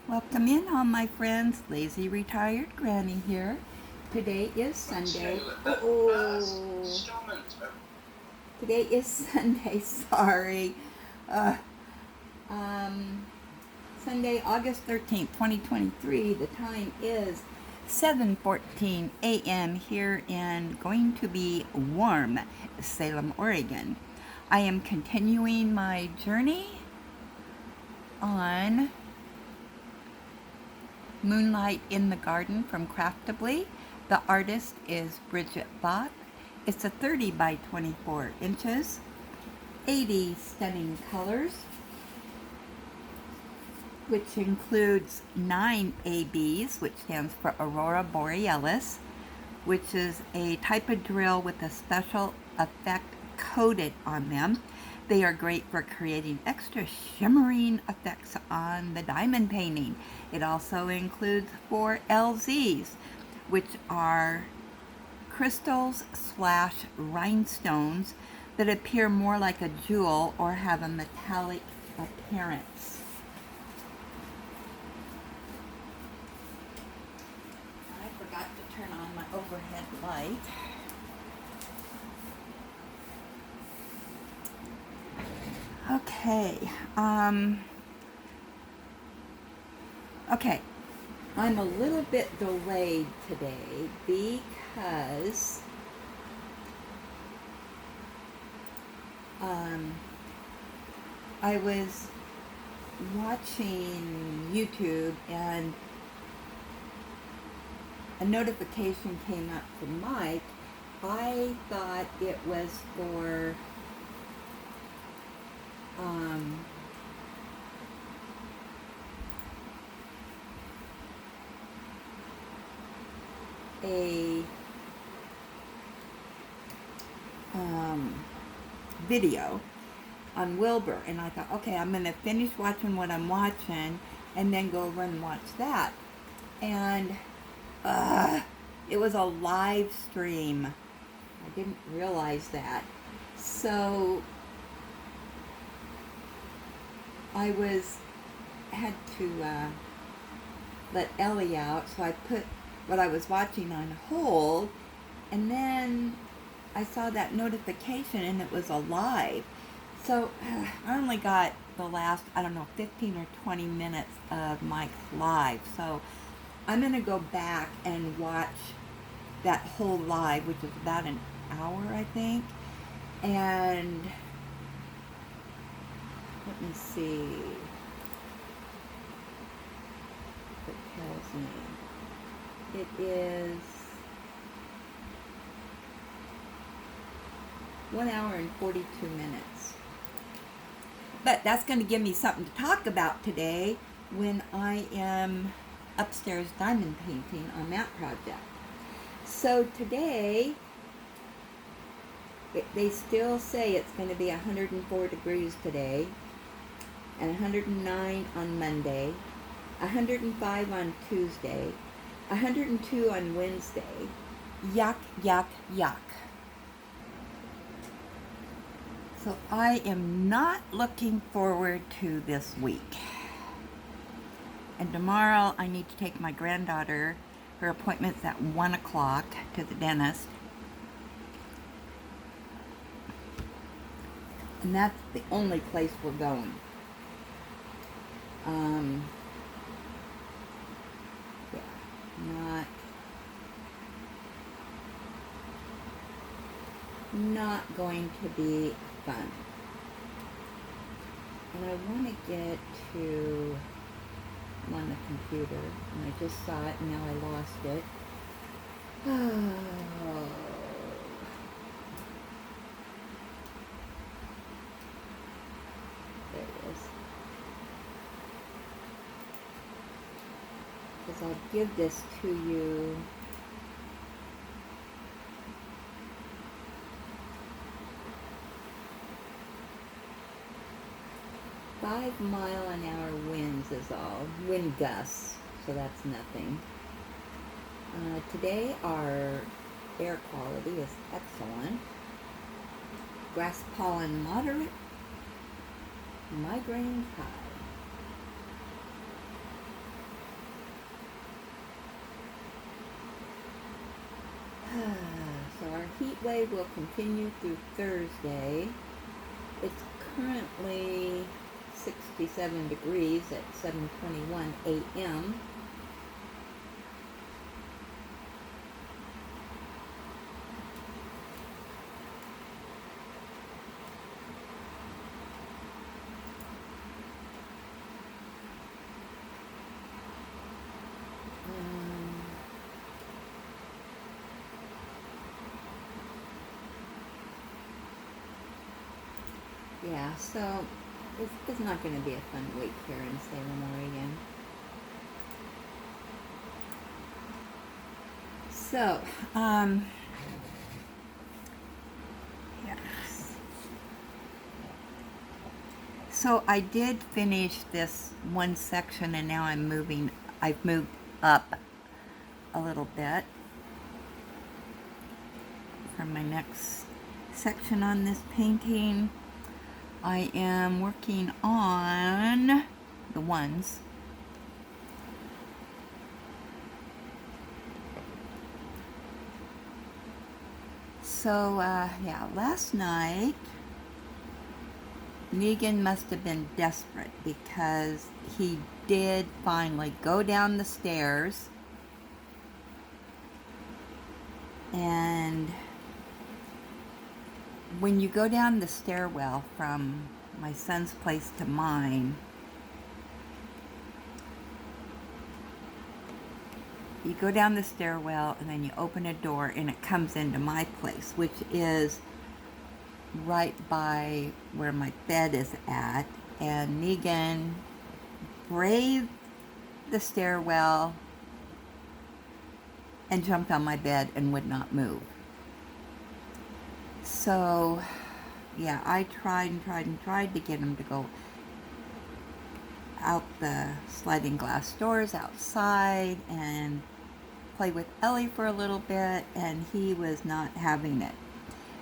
Welcome in, all my friends. Lazy Retired Granny here. Today is Sunday. Today is Sunday, sorry. Uh, Sunday, August 13th, 2023. The time is 7:14 a.m. here in going to be warm Salem, Oregon. I am continuing my journey on Moonlight in the Garden from Craftibly. The artist is Bridget Voth. It's a 30 by 24 inches, 80 stunning colors, which includes 9 ABs, which stands for Aurora Borealis, which is a type of drill with a special effect coated on them. They are great for creating extra shimmering effects on the diamond painting. It also includes 4 LZs, which are crystals / rhinestones that appear more like a jewel or have a metallic appearance. I forgot to turn on my overhead light. Okay, I'm a little bit delayed today because I was watching YouTube and a notification came up from Mike. I thought it was for a video on Wilbur, and I thought, okay, I'm going to finish watching what I'm watching and then go over and watch that. And it was a live stream. I didn't realize that. So I had to let Ellie out, so I put what I was watching on hold, and then I saw that notification and it was alive. So I only got the last, 15 or 20 minutes of Mike's live. So I'm going to go back and watch that whole live, which is about an hour, I think. And let me see if it tells me. It is 1 hour and 42 minutes. But that's going to give me something to talk about today when I am upstairs diamond painting on that project. So today, they still say it's going to be 104 degrees today, and 109 on Monday, 105 on Tuesday, 102 on Wednesday. Yuck, yuck, yuck. So I am not looking forward to this week. And tomorrow I need to take my granddaughter. Her appointment's at 1 o'clock to the dentist. And that's the only place we're going. Not going to be fun. And I want to get to, I'm on the computer, and I just saw it, and now I lost it. Oh. There it is. Because I'll give this to you. .5-mile-an-hour winds is all. Wind gusts, so that's nothing. Today our air quality is excellent. Grass pollen moderate. Migraine high. way will continue through Thursday. It's currently 67 degrees at 7:21 a.m. Yeah, so it's not going to be a fun week here in Salem, Oregon. So, yes. So I did finish this one section, and now I've moved up a little bit for my next section on this painting. I am working on the ones. So, yeah, last night, Negan must have been desperate because he did finally go down the stairs, and when you go down the stairwell from my son's place to mine, you go down the stairwell and then you open a door and it comes into my place, which is right by where my bed is at. And Negan braved the stairwell and jumped on my bed and would not move. So, yeah, I tried to get him to go out the sliding glass doors outside and play with Ellie for a little bit, and he was not having it.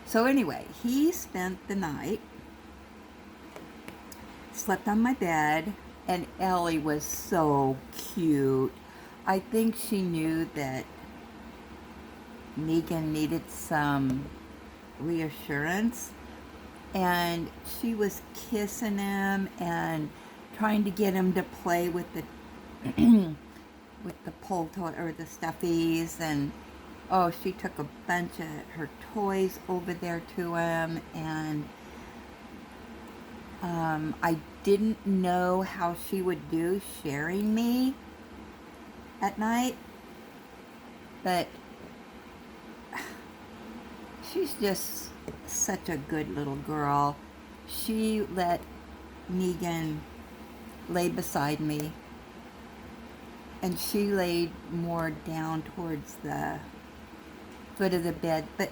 So anyway, he spent the night, slept on my bed, and Ellie was so cute. I think she knew that Negan needed some reassurance, and she was kissing him and trying to get him to play with the with the pull toy or the stuffies, and oh, she took a bunch of her toys over there to him, and I didn't know how she would do sharing me at night, but she's just such a good little girl. She let Negan lay beside me, and she laid more down towards the foot of the bed. But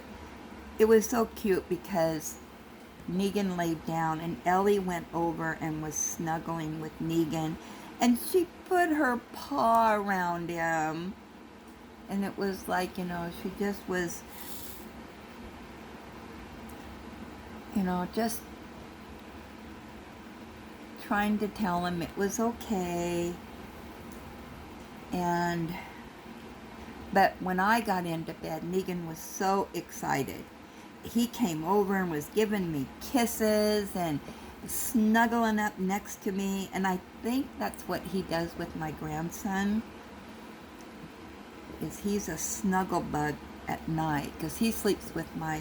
it was so cute because Negan laid down and Ellie went over and was snuggling with Negan, and she put her paw around him, and it was like, she just was, just trying to tell him it was okay. But when I got into bed, Negan was so excited. He came over and was giving me kisses and snuggling up next to me, and I think that's what he does with my grandson, is he's a snuggle bug at night because he sleeps with my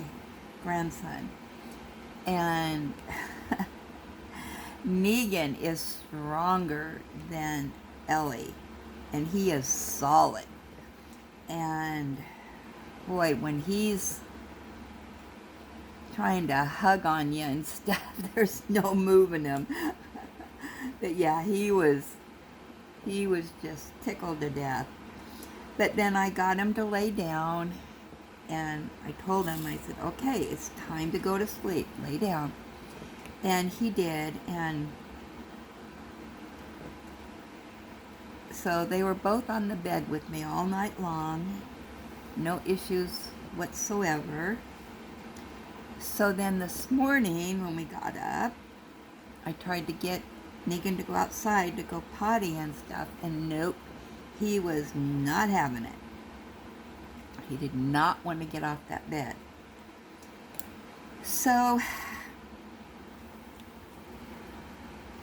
grandson. And Negan is stronger than Ellie, and he is solid. And boy, when he's trying to hug on you and stuff, there's no moving him. But yeah, he was just tickled to death. But then I got him to lay down, and I told him, I said, okay, it's time to go to sleep, lay down. And he did, and so they were both on the bed with me all night long, no issues whatsoever. So then this morning when we got up, I tried to get Negan to go outside to go potty and stuff, and nope, he was not having it. He did not want to get off that bed. So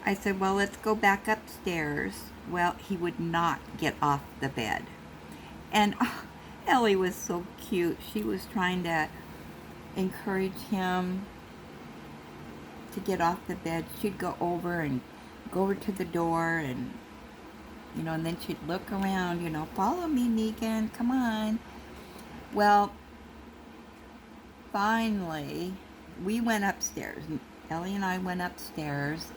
I said, well, let's go back upstairs. Well, he would not get off the bed. And Ellie was so cute. She was trying to encourage him to get off the bed. She'd go over to the door, and and then she'd look around, follow me, Negan, come on. Well, finally, we went upstairs. Ellie and I went upstairs,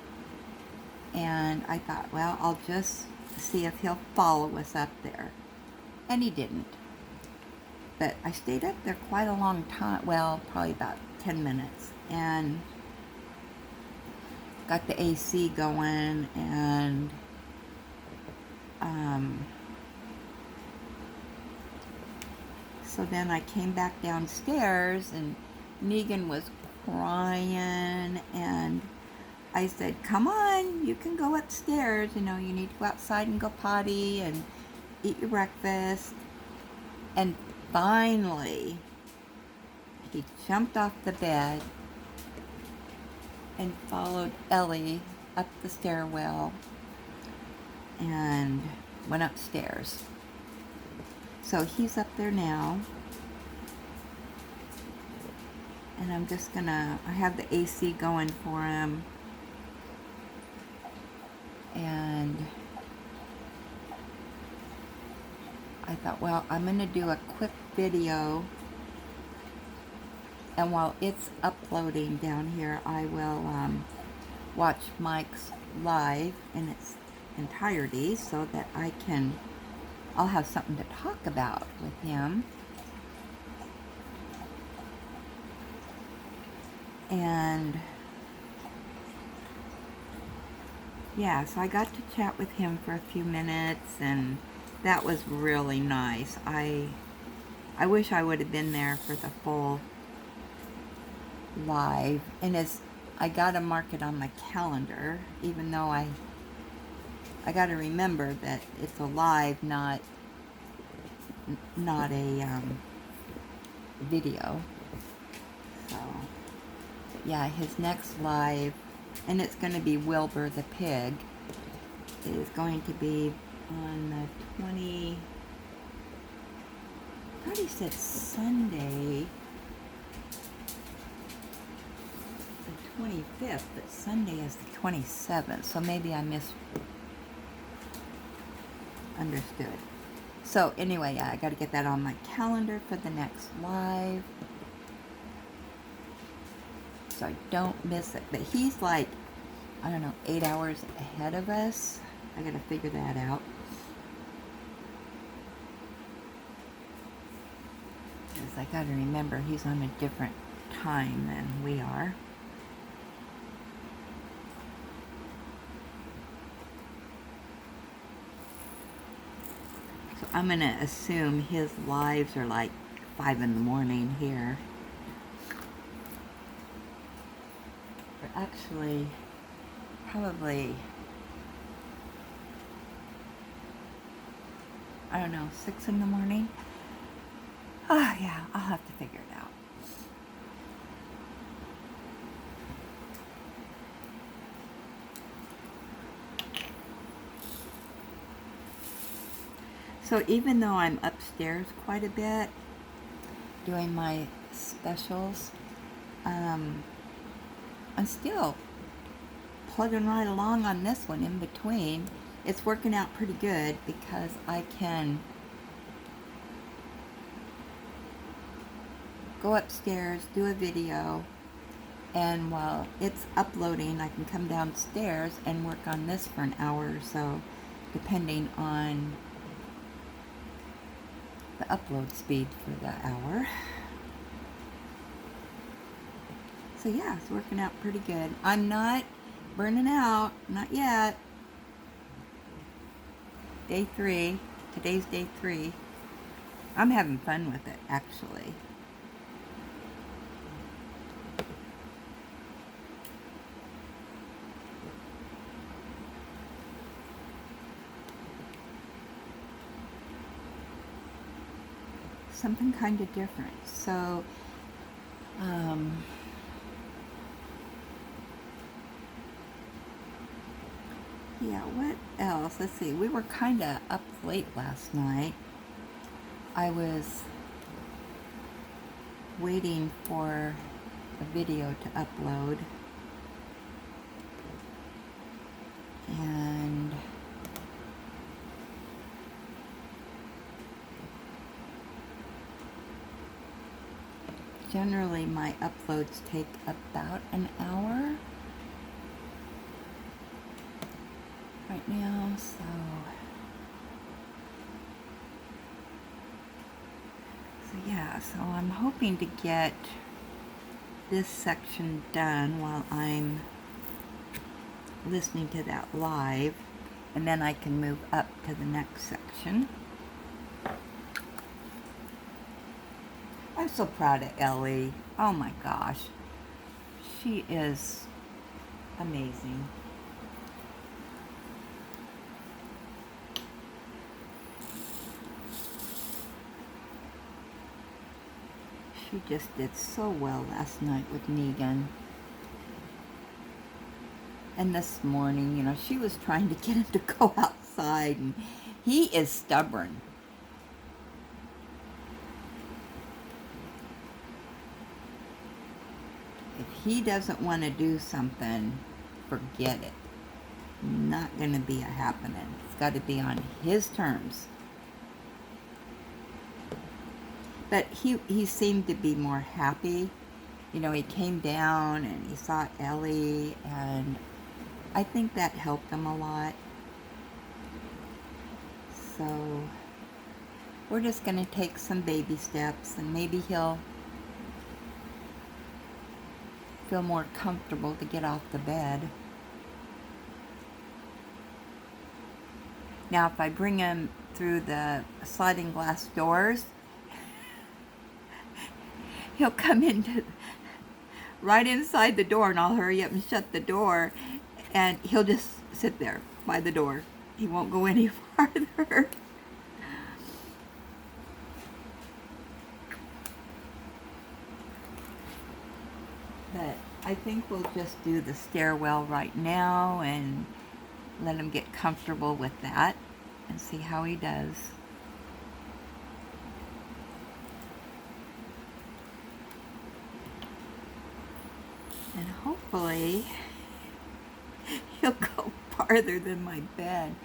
and I thought, well, I'll just see if he'll follow us up there. And he didn't. But I stayed up there quite a long time, well, probably about 10 minutes, and got the AC going, and so then I came back downstairs, and Negan was crying, and I said, come on, you can go upstairs, you need to go outside and go potty and eat your breakfast. And finally, he jumped off the bed and followed Ellie up the stairwell and went upstairs. So he's up there now, and I'm just I have the AC going for him, and I thought, well, I'm going to do a quick video, and while it's uploading down here, I will watch Mike's live in its entirety so that I'll have something to talk about with him. And yeah, so I got to chat with him for a few minutes, and that was really nice. I wish I would have been there for the full live. And I gotta mark it on my calendar, even though I gotta remember that it's a live, not a video. So, but yeah, his next live, and it's going to be Wilbur the pig, is going to be on the 20. I thought he said Sunday, the 25th, but Sunday is the 27th. So maybe I misunderstood. So anyway, yeah, I got to get that on my calendar for the next live, so I don't miss it. But he's like, I don't know, 8 hours ahead of us. I got to figure that out. Because I got to remember he's on a different time than we are. So I'm going to assume his lives are like 5 in the morning here. Or actually, probably, I don't know, 6 in the morning? Oh yeah, I'll have to figure it out. So even though I'm upstairs quite a bit doing my specials, I'm still plugging right along on this one in between. It's working out pretty good because I can go upstairs, do a video, and while it's uploading, I can come downstairs and work on this for an hour or so, depending on the upload speed for the hour. So yeah, it's working out pretty good. I'm not burning out, not yet. Day 3, today's day 3. I'm having fun with it, actually. Something kind of different. So, Yeah, what else? Let's see. We were kind of up late last night. I was waiting for a video to upload. And generally my uploads take about an hour right now, so yeah, so I'm hoping to get this section done while I'm listening to that live, and then I can move up to the next section. I'm so proud of Ellie. Oh my gosh. She is amazing. She just did so well last night with Negan. And this morning, you know, she was trying to get him to go outside, and he is stubborn. If he doesn't want to do something, forget it. Not going to be a happening. It's got to be on his terms. But he seemed to be more happy. You know, he came down and he saw Ellie, and I think that helped him a lot. So we're just going to take some baby steps, and maybe he'll feel more comfortable to get off the bed. Now, if I bring him through the sliding glass doors, he'll come into right inside the door, and I'll hurry up and shut the door, and he'll just sit there by the door. He won't go any farther. But I think we'll just do the stairwell right now and let him get comfortable with that and see how he does. And hopefully he'll go farther than my bed.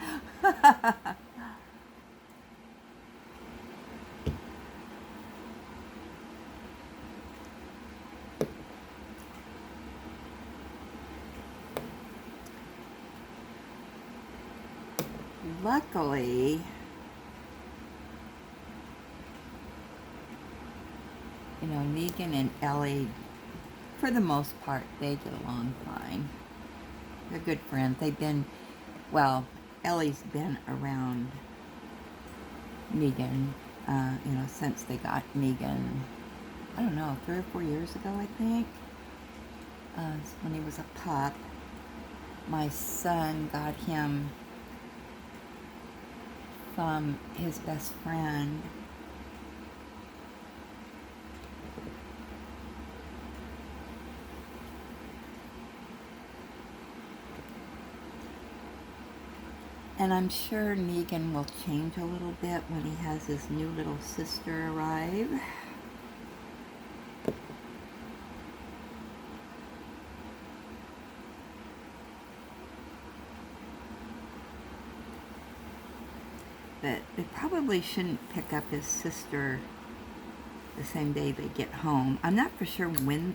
Luckily, you know, Negan and Ellie, for the most part, they get along fine. They're good friends. They've been, well, Ellie's been around Negan, you know, since they got Negan, I don't know, 3 or 4 years ago, I think. When he was a pup. My son got him from his best friend. And I'm sure Negan will change a little bit when he has his new little sister arrive. But they probably shouldn't pick up his sister the same day they get home. I'm not for sure when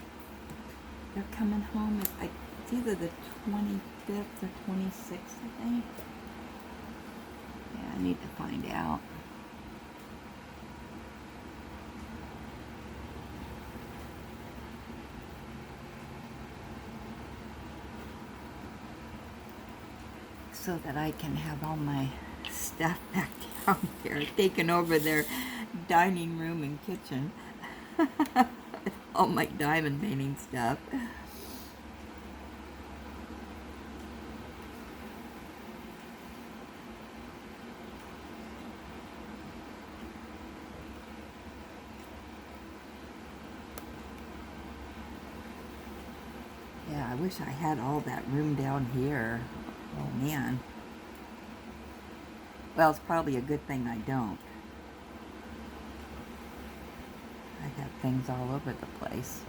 they're coming home. It's either the 25th or 26th, I think. Yeah, I need to find out. So that I can have all my stuff back down here, taking over their dining room and kitchen. All my diamond painting stuff. Yeah, I wish I had all that room down here. Oh man. Well, it's probably a good thing I don't. I have things all over the place.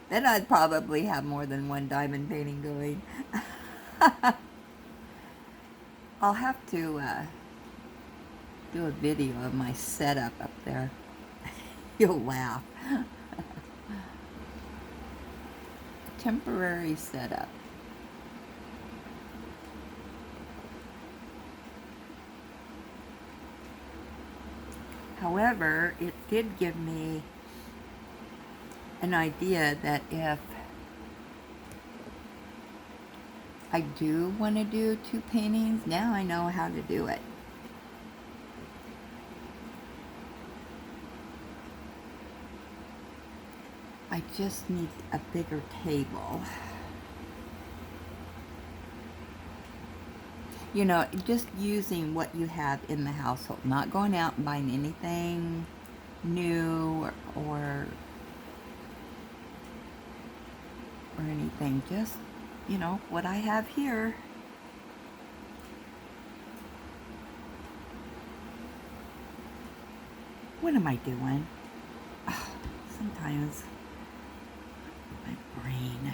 Then I'd probably have more than one diamond painting going. I'll have to do a video of my setup up there. You'll laugh. Temporary setup. However, it did give me an idea that if I do want to do 2 paintings, now I know how to do it. I just need a bigger table. You know, just using what you have in the household, not going out and buying anything new or anything, just, you know, what I have here. What am I doing? Oh, sometimes my brain.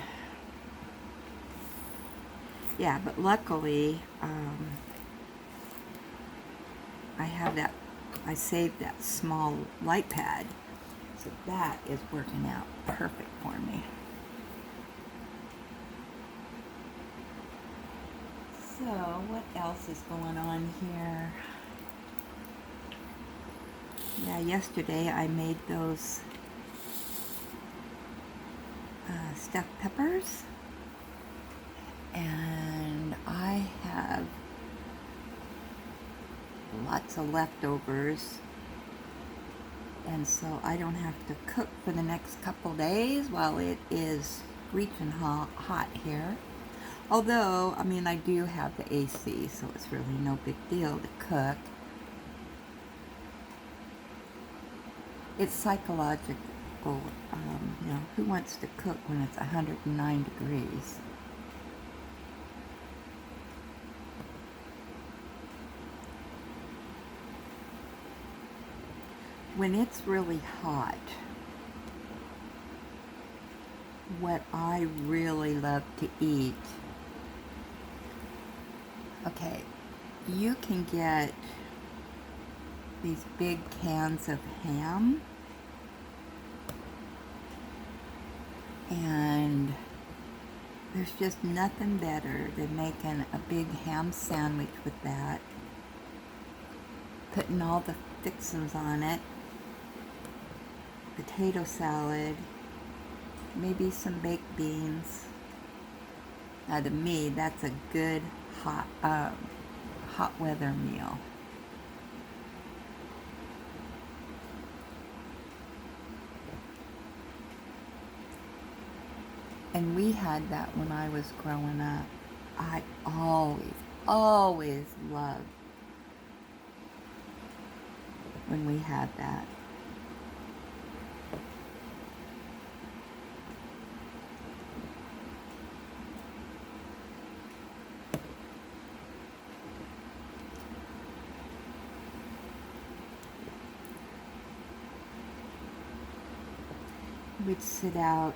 Yeah, but luckily, I have that, I saved that small light pad, so that is working out perfect for me. So, what else is going on here? Yeah, yesterday I made those stuffed peppers, and I have lots of leftovers, and so I don't have to cook for the next couple days while it is screeching hot here. Although, I mean, I do have the AC, so it's really no big deal to cook. It's psychological, you know, who wants to cook when it's 109 degrees? When it's really hot, what I really love to eat, okay, you can get these big cans of ham, and there's just nothing better than making a big ham sandwich with that, putting all the fixings on it, potato salad, maybe some baked beans. Now to me, that's a good hot weather meal. And we had that when I was growing up. I always loved when we had that. We'd sit out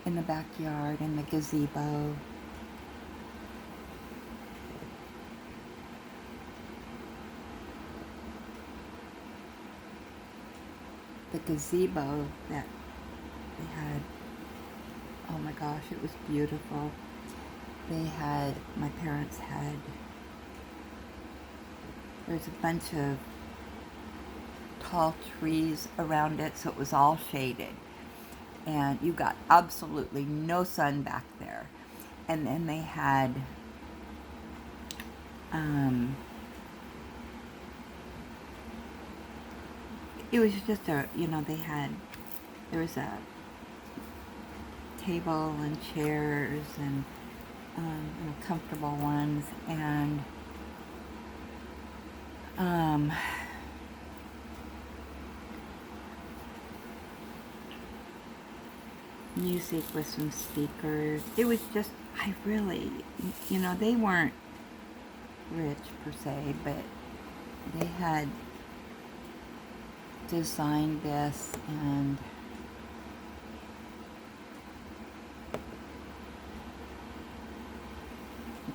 in the backyard in the gazebo. The gazebo that they had, oh my gosh, it was beautiful. My parents had, there's a bunch of tall trees around it, so it was all shaded. And you got absolutely no sun back there. And then they had it was just there was a table and chairs and comfortable ones, and music with some speakers. It was just, they weren't rich per se, but they had designed this, and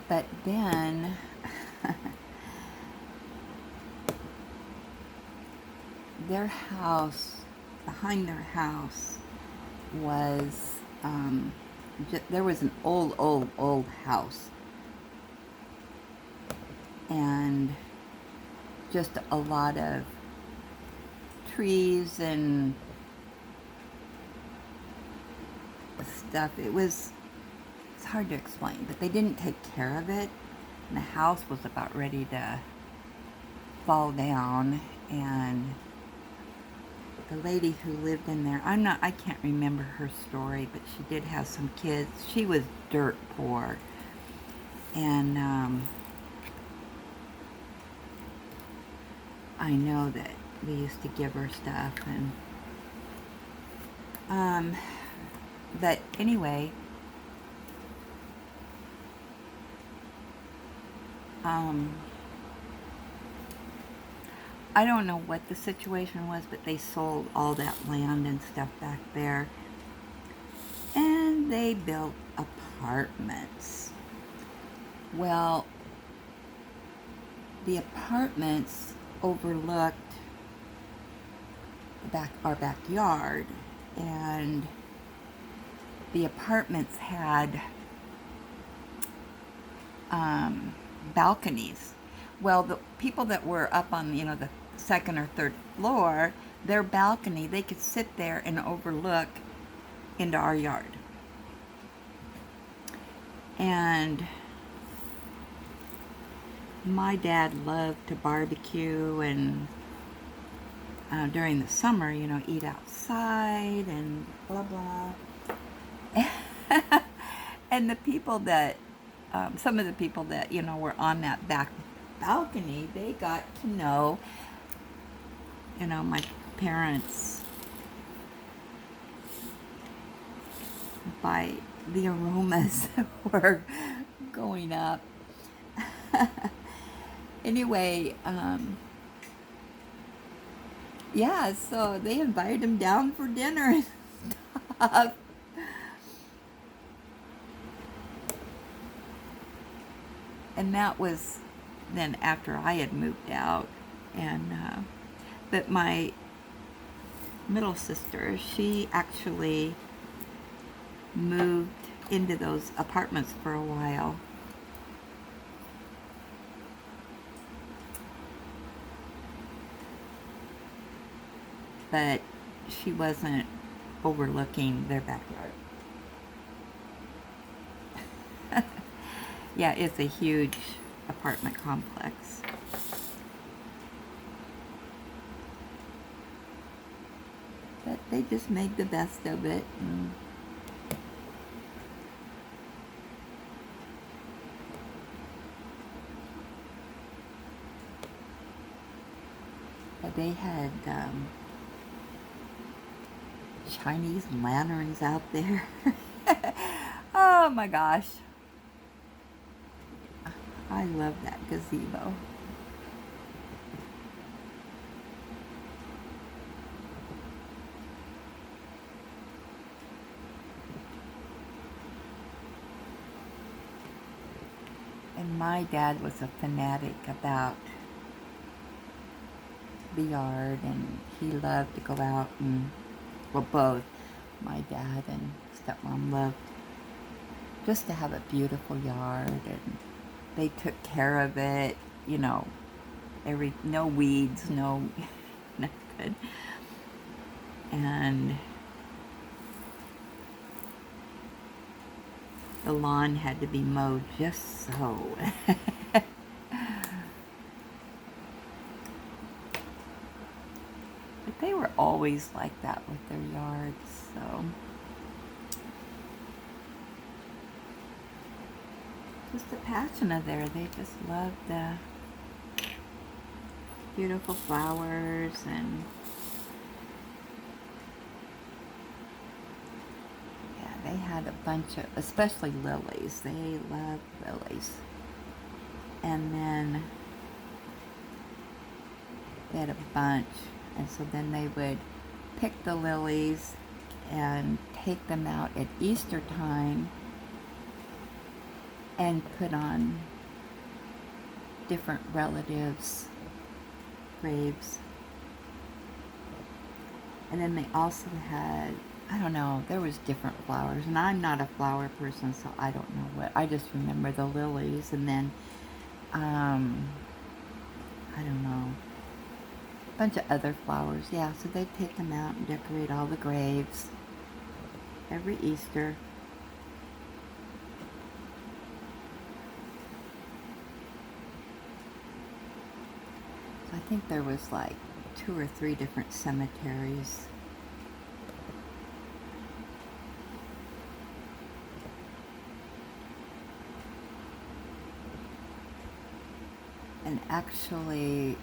but then their house, behind their house was, there was an old house, and just a lot of trees and stuff. It's hard to explain, but they didn't take care of it, and the house was about ready to fall down, and the lady who lived in there, I can't remember her story, but she did have some kids. She was dirt poor, and I know that we used to give her stuff, and but anyway, I don't know what the situation was, but they sold all that land and stuff back there, and they built apartments. Well, the apartments overlooked our backyard, and the apartments had balconies. Well, the people that were up on, the second or third floor, their balcony, they could sit there and overlook into our yard. And my dad loved to barbecue, and during the summer, eat outside and blah blah. And the people that, some of the people that, were on that back balcony, they got to know, my parents by the aromas that were going up. Anyway, yeah, so they invited him down for dinner and stuff. And that was then after I had moved out, and but my middle sister, she actually moved into those apartments for a while. But she wasn't overlooking their backyard. Yeah, it's a huge apartment complex. But they just made the best of it. But they had Chinese lanterns out there. Oh my gosh. I love that gazebo. And my dad was a fanatic about the yard, and he loved to go out and, well, both my dad and stepmom loved just to have a beautiful yard, and they took care of it, no weeds, no nothing. And the lawn had to be mowed just so. But they were always like that with their yards, so. Just a passion of theirs. They just loved the beautiful flowers, and yeah, they had a bunch of, especially lilies. They loved lilies. and then they had a bunch, and so then they would pick the lilies and take them out at Easter time and put on different relatives' graves. And then they also had, I don't know, there was different flowers, and I'm not a flower person, so I don't know what. I just remember the lilies, and then I don't know, a bunch of other flowers. Yeah, so they'd take them out and decorate all the graves every Easter. So I think there was like 2 or 3 different cemeteries. And actually,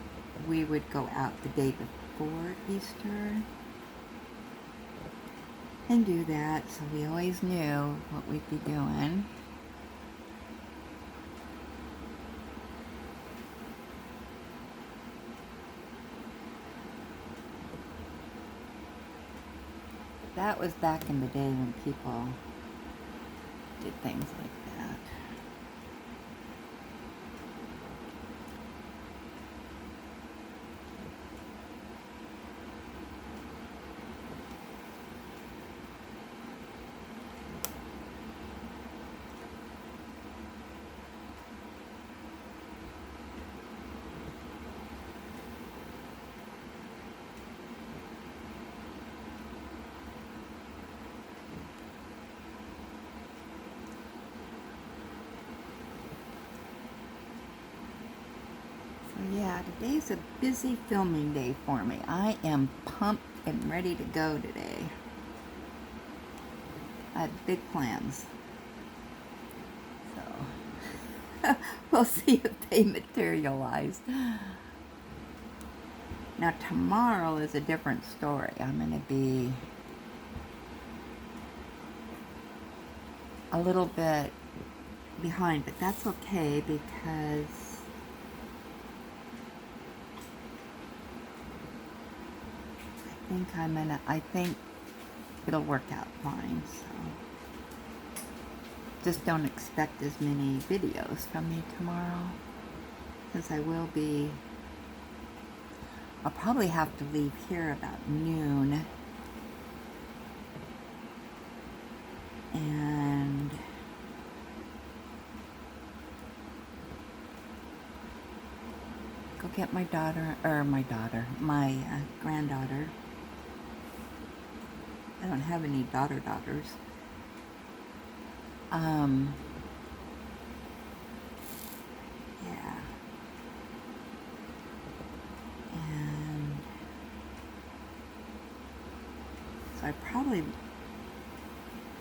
we would go out the day before Easter and do that, so we always knew what we'd be doing. That was back in the day when people did things like that. Yeah, today's a busy filming day for me. I am pumped and ready to go today. I had big plans. So, we'll see if they materialize. Now, tomorrow is a different story. I'm going to be a little bit behind, but that's okay because I think it'll work out fine, so just don't expect as many videos from me tomorrow, because I'll probably have to leave here about noon, and go get my granddaughter. I don't have any daughters. Yeah. And so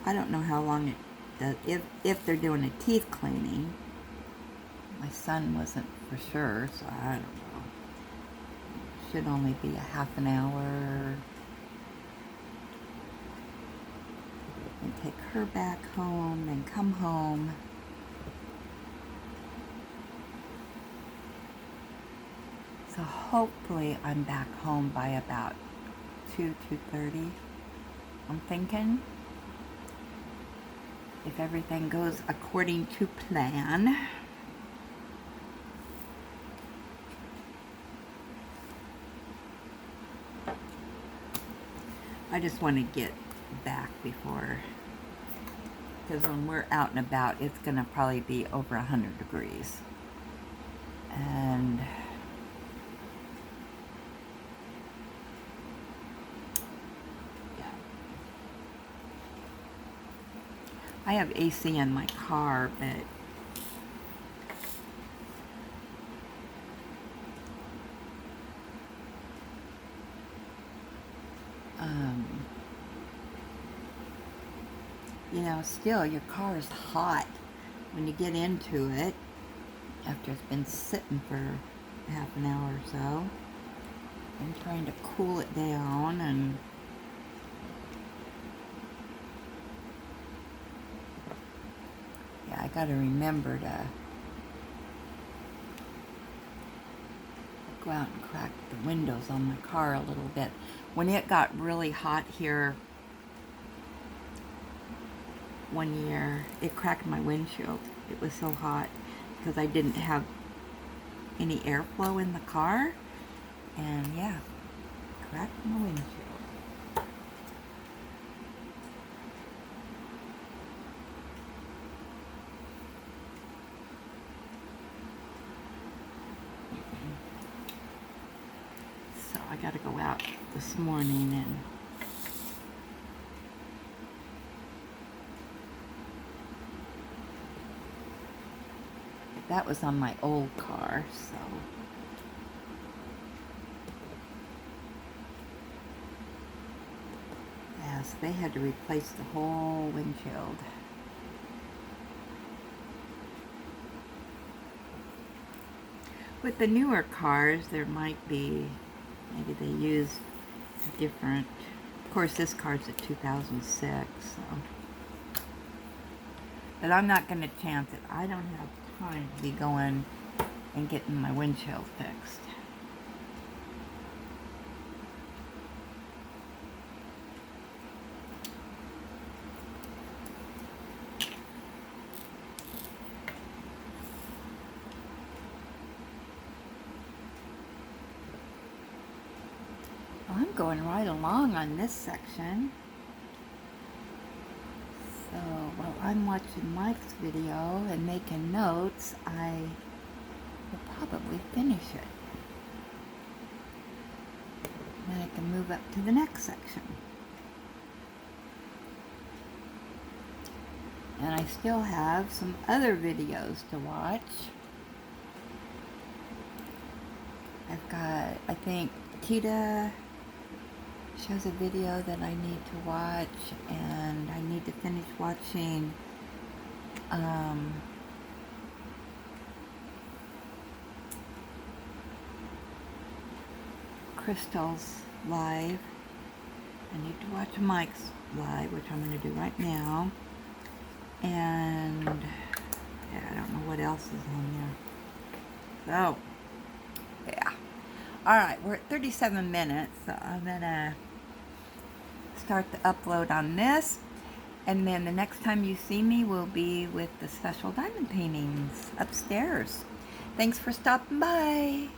I don't know how long it does, if they're doing a teeth cleaning. My son wasn't for sure, so I don't know. Should only be a half an hour. And take her back home and come home. So hopefully I'm back home by about 2:30. I'm thinking, if everything goes according to plan. I just want to get back before, because when we're out and about, it's going to probably be over 100 degrees. And yeah. I have AC in my car, but you know, still your car is hot when you get into it after it's been sitting for half an hour or so, and trying to cool it down. And yeah, I got to remember to go out and crack the windows on my car a little bit. When it got really hot here one year, it cracked my windshield. It was so hot because I didn't have any airflow in the car, and yeah, cracked my windshield. So I got to go out this morning and that was on my old car, so yeah, so they had to replace the whole windshield. With the newer cars, there might be, maybe they use different, of course this car's a 2006, so. But I'm not going to chance it. I don't have time to be going and getting my windshield fixed. Well, I'm going right along on this section. So while I'm watching Mike's video and making notes, I will probably finish it. Then I can move up to the next section. And I still have some other videos to watch. I've got, I think, Tita shows a video that I need to watch, and I need to finish watching Crystal's live. I need to watch Mike's live, which I'm going to do right now. And yeah, I don't know what else is on there. So, yeah. Alright, we're at 37 minutes, so I'm going to start the upload on this. And then the next time you see me will be with the special diamond paintings upstairs. Thanks for stopping by.